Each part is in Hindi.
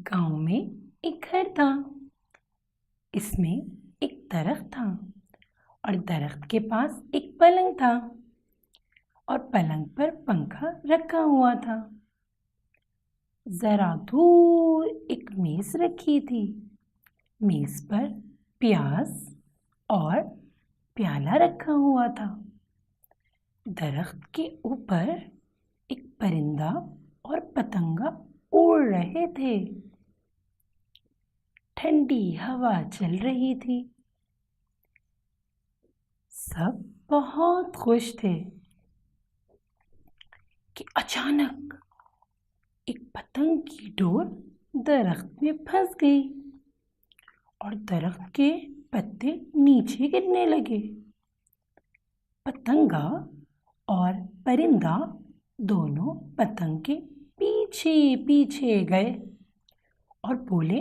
गांव में एक घर था। इसमें एक दरख्त था और दरख्त के पास एक पलंग था और पलंग पर पंखा रखा हुआ था। जरा दूर एक मेज रखी थी। मेज पर प्याज और प्याला रखा हुआ था। दरख्त के ऊपर एक परिंदा और पतंगा उड़ रहे थे। ठंडी हवा चल रही थी। सब बहुत खुश थे कि अचानक एक पतंग की डोर दरख्त में फंस गई और दरख्त के पत्ते नीचे गिरने लगे। पतंगा और परिंदा दोनों पतंग के पीछे पीछे गए और बोले,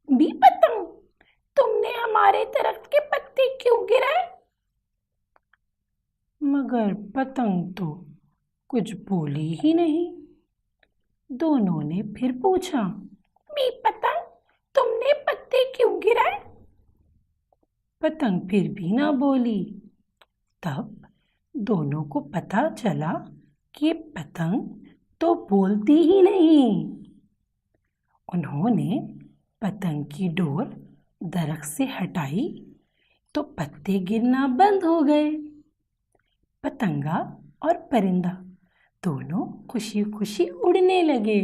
बी पतंग, तुमने हमारे दरख्त के पत्ते क्यों गिराए? मगर पतंग तो कुछ बोली ही नहीं। दोनों ने फिर पूछा, बी पतंग, तुमने पत्ते क्यों गिराए? पतंग फिर भी ना बोली। तब दोनों को पता चला कि पतंग तो बोलती ही नहीं। उन्होंने पतंग की डोर दरख्त से हटाई तो पत्ते गिरना बंद हो गए। पतंगा और परिंदा दोनों खुशी खुशी उड़ने लगे।